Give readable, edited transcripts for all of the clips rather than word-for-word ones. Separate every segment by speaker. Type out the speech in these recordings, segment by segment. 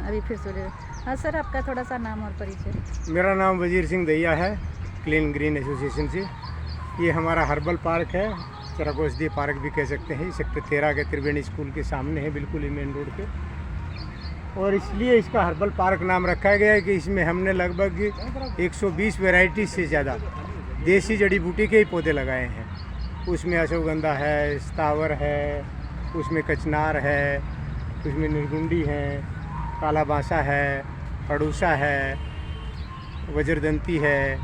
Speaker 1: अभी फिर सूर्य। हाँ सर, आपका थोड़ा सा नाम और परिचय।
Speaker 2: मेरा नाम वजीर सिंह दैया है, क्लीन ग्रीन एसोसिएशन से। ये हमारा हर्बल पार्क है, चरकोसदी पार्क भी कह सकते हैं। सेक्टर 13 के त्रिवेणी स्कूल के सामने है, बिल्कुल ही मेन रोड पे। और इसलिए इसका हर्बल पार्क नाम रखा गया है कि इसमें हमने लगभग 120 वैरायटी से ज़्यादा देसी जड़ी बूटी के ही पौधे लगाए हैं। उसमें अश्वगंधा है, स्थावर है, उसमें कचनार है, उसमें निर्गुंडी है, काला बांसा है, अड़ूसा है, वज्रदंती है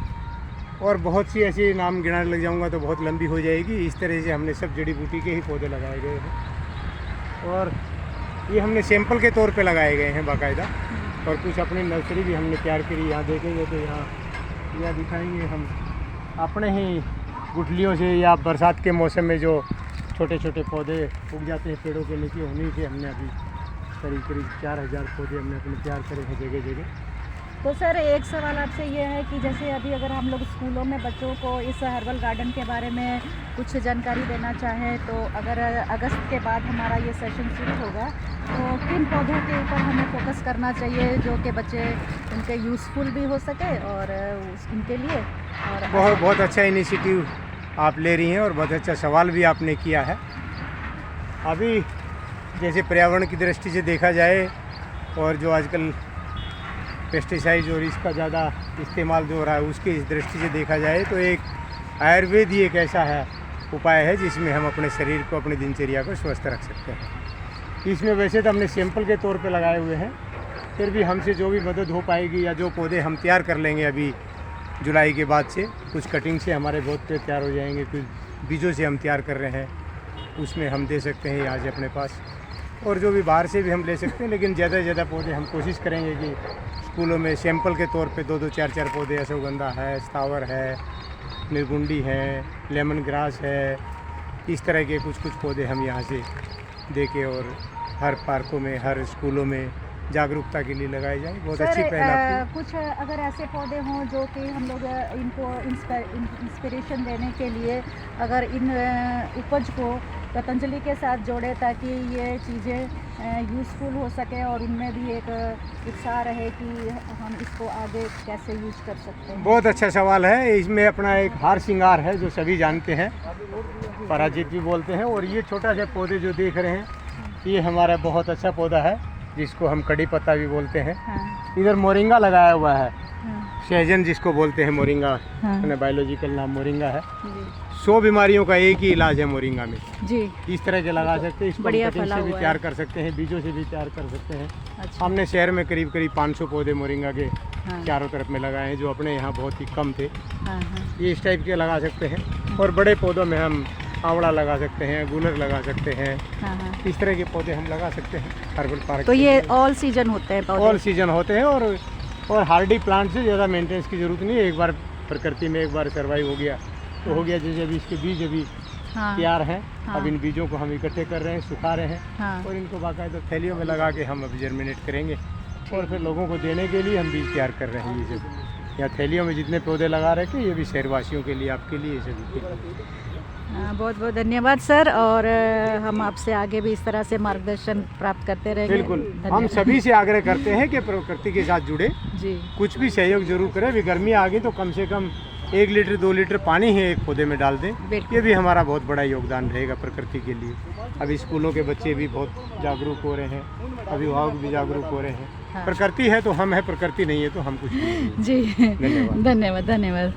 Speaker 2: और बहुत सी ऐसी नाम गिनाने लग जाऊंगा तो बहुत लंबी हो जाएगी। इस तरह से हमने सब जड़ी बूटी के ही पौधे लगाए गए हैं और ये हमने सैंपल के तौर पे लगाए गए हैं बाकायदा। और कुछ अपनी नर्सरी भी हमने तैयार करी। यहाँ देखेंगे तो यहाँ दिखाएंगे हम अपने ही गुठलियों से या बरसात के मौसम में जो छोटे छोटे पौधे उग जाते हैं पेड़ों के नीचे, उन्हीं से हमने अभी करीब 4000 पौधे हमने अपने तैयार करे हैं जगह जगह।
Speaker 1: तो सर एक सवाल आपसे ये है कि जैसे अभी अगर हम लोग स्कूलों में बच्चों को इस हर्बल गार्डन के बारे में कुछ जानकारी देना चाहें, तो अगर अगस्त के बाद हमारा ये सेशन शुरू होगा तो किन पौधों के ऊपर हमें फोकस करना चाहिए जो कि बच्चे उनके यूज़फुल भी हो सके और उनके लिए। और
Speaker 2: बहुत अच्छा इनिशिएटिव आप ले रही हैं और बहुत अच्छा सवाल भी आपने किया है। अभी जैसे पर्यावरण की दृष्टि से देखा जाए और जो आजकल पेस्टिसाइड और इसका ज़्यादा इस्तेमाल जो हो रहा है उसकी इस दृष्टि से देखा जाए तो एक आयुर्वेद ही एक ऐसा है उपाय है जिसमें हम अपने शरीर को, अपनी दिनचर्या को स्वस्थ रख सकते हैं। इसमें वैसे तो हमने सैंपल के तौर पे लगाए हुए हैं, फिर भी हमसे जो भी मदद हो पाएगी या जो पौधे हम तैयार कर लेंगे अभी जुलाई के बाद से, कुछ कटिंग से हमारे बहुत पेड़ तैयार हो जाएंगे, कुछ बीजों से हम तैयार कर रहे हैं, उसमें हम दे सकते हैं यहाँ से अपने पास। और जो भी बाहर से भी हम ले सकते हैं, लेकिन ज़्यादा से ज़्यादा पौधे हम कोशिश करेंगे कि स्कूलों में सैंपल के तौर पे 2-2, 4-4 पौधे, अश्वगंधा है, स्थावर है, निर्गुंडी है, लेमन ग्रास है, इस तरह के कुछ पौधे हम यहाँ से दे के और हर पार्कों में, हर स्कूलों में जागरूकता के लिए लगाए जाए। बहुत अच्छी पहल आपकी।
Speaker 1: कुछ अगर ऐसे पौधे हों जो कि हम लोग इनको इंस्पिरेशन देने के लिए अगर इन उपज को पतंजलि के साथ जोड़े ताकि ये चीज़ें यूज़फुल हो सके और उनमें भी एक उत्साह रहे कि हम इसको आगे कैसे यूज कर सकते हैं।
Speaker 2: बहुत अच्छा सवाल है। इसमें अपना एक हार श्रृंगार है जो सभी जानते हैं, पराजित भी बोलते हैं। और ये छोटा सा पौधे जो देख रहे हैं ये हमारा बहुत अच्छा पौधा है जिसको हम कड़ी पत्ता भी बोलते हैं।
Speaker 1: हाँ।
Speaker 2: इधर मोरिंगा लगाया हुआ है,
Speaker 1: हाँ।
Speaker 2: सहजन जिसको बोलते हैं मोरिंगा,
Speaker 1: हाँ।
Speaker 2: बायोलॉजिकल नाम मोरिंगा है।
Speaker 1: जी।
Speaker 2: 100 बीमारियों का एक ही इलाज है मोरिंगा में।
Speaker 1: जी।
Speaker 2: इस तरह के लगा सकते हैं, इसको
Speaker 1: बढ़िया
Speaker 2: कटिंग
Speaker 1: फला
Speaker 2: से भी
Speaker 1: हुआ
Speaker 2: तैयार
Speaker 1: है।
Speaker 2: कर सकते हैं, बीजों से भी तैयार कर सकते हैं।
Speaker 1: अच्छा।
Speaker 2: हमने शहर में करीब 500 पौधे मोरिंगा के
Speaker 1: हाँ।
Speaker 2: चारों तरफ में लगाए हैं जो अपने यहाँ बहुत ही कम थे।
Speaker 1: हाँ हाँ।
Speaker 2: ये इस टाइप के लगा सकते हैं। और बड़े पौधों में हम आंवला लगा सकते हैं, गुलर लगा सकते हैं,
Speaker 1: हाँ हाँ।
Speaker 2: इस तरह के पौधे हम लगा सकते हैं हर्बल पार्क।
Speaker 1: तो ये ऑल सीजन होते हैं पौधे?
Speaker 2: ऑल सीजन होते हैं और हार्डी प्लांट से ज़्यादा मेंटेनेंस की ज़रूरत नहीं है। एक बार प्रकृति में एक बार सर्वाइव हो गया तो हो गया। जैसे अभी इसके बीज अभी
Speaker 1: हाँ।
Speaker 2: तैयार हैं।
Speaker 1: हाँ।
Speaker 2: अब इन बीजों को हम इकट्ठे कर रहे हैं, सुखा रहे हैं।
Speaker 1: हाँ।
Speaker 2: और इनको बाकायदा थैलियों में लगा के हम अभी जर्मिनेट करेंगे और फिर लोगों को देने के लिए हम बीज तैयार कर रहे हैं। ये सब यहाँ थैलियों में जितने पौधे लगा रहे थे ये भी शहरवासियों के लिए, आपके लिए, सभी के लिए।
Speaker 1: बहुत बहुत धन्यवाद सर। और हम आपसे आगे भी इस तरह से मार्गदर्शन प्राप्त करते रहेंगे।
Speaker 2: बिल्कुल, हम सभी से आग्रह करते हैं कि प्रकृति के साथ जुड़े,
Speaker 1: जी।
Speaker 2: कुछ भी सहयोग जरूर करें। अभी गर्मी आ गई तो कम से कम 1 लीटर 2 लीटर पानी ही एक पौधे में डाल दें। ये भी हमारा बहुत बड़ा योगदान रहेगा प्रकृति के लिए। अभी स्कूलों के बच्चे भी बहुत जागरूक हो रहे हैं, अभिभावक भी जागरूक हो रहे हैं।
Speaker 1: हाँ।
Speaker 2: प्रकृति है तो हम है, प्रकृति नहीं है तो हम कुछ नहीं है।
Speaker 1: जी।
Speaker 2: धन्यवाद।
Speaker 1: धन्यवाद।